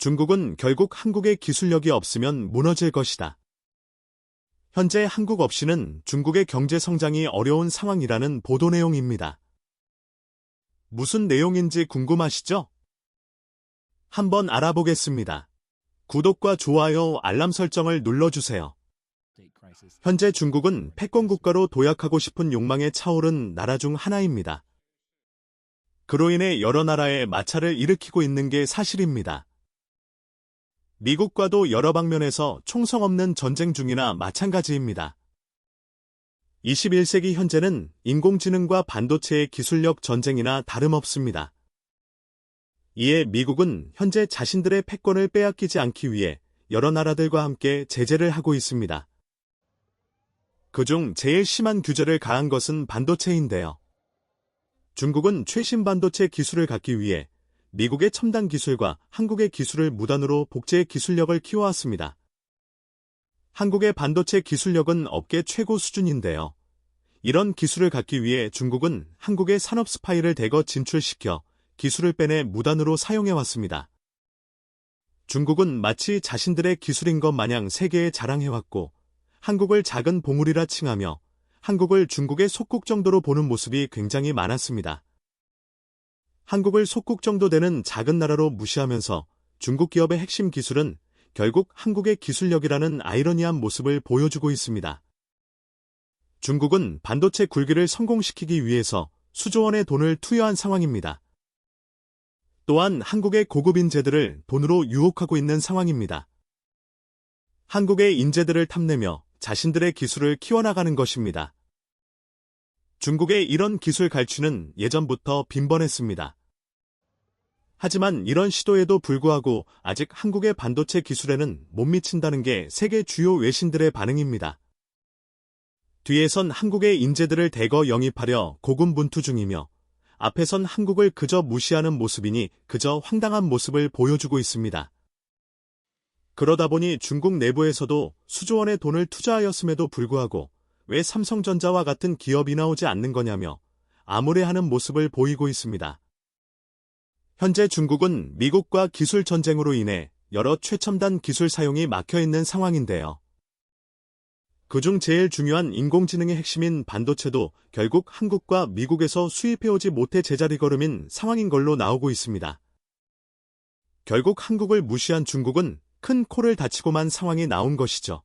중국은 결국 한국의 기술력이 없으면 무너질 것이다. 현재 한국 없이는 중국의 경제 성장이 어려운 상황이라는 보도 내용입니다. 무슨 내용인지 궁금하시죠? 한번 알아보겠습니다. 구독과 좋아요, 알람 설정을 눌러주세요. 현재 중국은 패권 국가로 도약하고 싶은 욕망에 차오른 나라 중 하나입니다. 그로 인해 여러 나라에 마찰을 일으키고 있는 게 사실입니다. 미국과도 여러 방면에서 총성 없는 전쟁 중이나 마찬가지입니다. 21세기 현재는 인공지능과 반도체의 기술력 전쟁이나 다름없습니다. 이에 미국은 현재 자신들의 패권을 빼앗기지 않기 위해 여러 나라들과 함께 제재를 하고 있습니다. 그중 제일 심한 규제를 가한 것은 반도체인데요. 중국은 최신 반도체 기술을 갖기 위해 미국의 첨단 기술과 한국의 기술을 무단으로 복제해 기술력을 키워왔습니다. 한국의 반도체 기술력은 업계 최고 수준인데요. 이런 기술을 갖기 위해 중국은 한국의 산업 스파이를 대거 진출시켜 기술을 빼내 무단으로 사용해왔습니다. 중국은 마치 자신들의 기술인 것 마냥 세계에 자랑해왔고 한국을 작은 봉우리라 칭하며 한국을 중국의 속국 정도로 보는 모습이 굉장히 많았습니다. 한국을 속국 정도 되는 작은 나라로 무시하면서 중국 기업의 핵심 기술은 결국 한국의 기술력이라는 아이러니한 모습을 보여주고 있습니다. 중국은 반도체 굴기를 성공시키기 위해서 수조 원의 돈을 투여한 상황입니다. 또한 한국의 고급 인재들을 돈으로 유혹하고 있는 상황입니다. 한국의 인재들을 탐내며 자신들의 기술을 키워나가는 것입니다. 중국의 이런 기술 갈취는 예전부터 빈번했습니다. 하지만 이런 시도에도 불구하고 아직 한국의 반도체 기술에는 못 미친다는 게 세계 주요 외신들의 반응입니다. 뒤에선 한국의 인재들을 대거 영입하려 고군분투 중이며 앞에선 한국을 그저 무시하는 모습이니 그저 황당한 모습을 보여주고 있습니다. 그러다 보니 중국 내부에서도 수조 원의 돈을 투자하였음에도 불구하고 왜 삼성전자와 같은 기업이 나오지 않는 거냐며 암울해하는 모습을 보이고 있습니다. 현재 중국은 미국과 기술 전쟁으로 인해 여러 최첨단 기술 사용이 막혀있는 상황인데요. 그중 제일 중요한 인공지능의 핵심인 반도체도 결국 한국과 미국에서 수입해오지 못해 제자리 걸음인 상황인 걸로 나오고 있습니다. 결국 한국을 무시한 중국은 큰 코를 다치고만 상황이 나온 것이죠.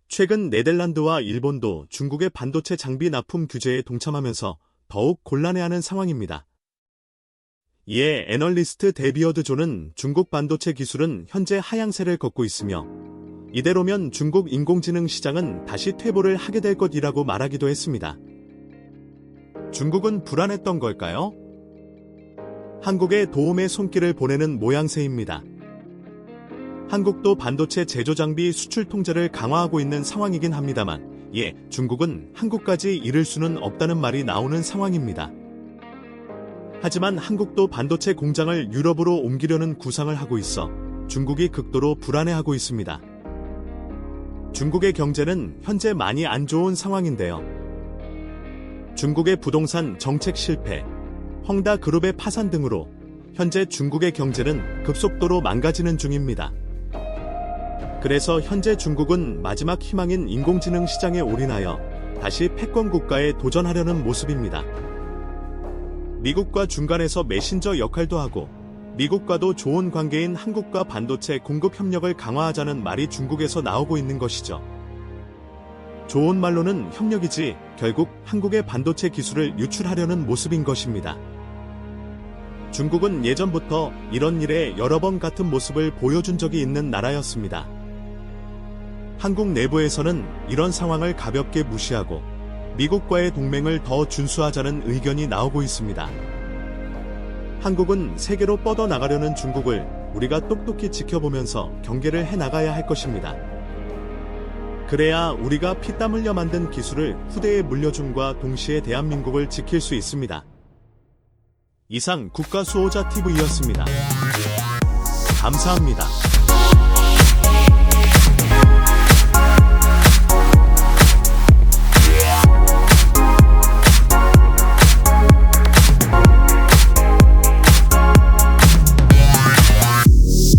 최근 네덜란드와 일본도 중국의 반도체 장비 납품 규제에 동참하면서 더욱 곤란해하는 상황입니다. 이에 애널리스트 데비어드 존은 중국 반도체 기술은 현재 하향세를 걷고 있으며 이대로면 중국 인공지능 시장은 다시 퇴보를 하게 될 것이라고 말하기도 했습니다. 중국은 불안했던 걸까요? 한국에 도움의 손길을 보내는 모양새입니다. 한국도 반도체 제조 장비 수출 통제를 강화하고 있는 상황이긴 합니다만 중국은 한국까지 이를 수는 없다는 말이 나오는 상황입니다. 하지만 한국도 반도체 공장을 유럽으로 옮기려는 구상을 하고 있어 중국이 극도로 불안해하고 있습니다. 중국의 경제는 현재 많이 안 좋은 상황인데요. 중국의 부동산 정책 실패, 헝다 그룹의 파산 등으로 현재 중국의 경제는 급속도로 망가지는 중입니다. 그래서 현재 중국은 마지막 희망인 인공지능 시장에 올인하여 다시 패권 국가에 도전하려는 모습입니다. 미국과 중간에서 메신저 역할도 하고 미국과도 좋은 관계인 한국과 반도체 공급 협력을 강화하자는 말이 중국에서 나오고 있는 것이죠. 좋은 말로는 협력이지 결국 한국의 반도체 기술을 유출하려는 모습인 것입니다. 중국은 예전부터 이런 일에 여러 번 같은 모습을 보여준 적이 있는 나라였습니다. 한국 내부에서는 이런 상황을 가볍게 무시하고 미국과의 동맹을 더 준수하자는 의견이 나오고 있습니다. 한국은 세계로 뻗어나가려는 중국을 우리가 똑똑히 지켜보면서 경계를 해나가야 할 것입니다. 그래야 우리가 피땀 흘려 만든 기술을 후대에 물려줌과 동시에 대한민국을 지킬 수 있습니다. 이상 국가수호자TV였습니다. 감사합니다.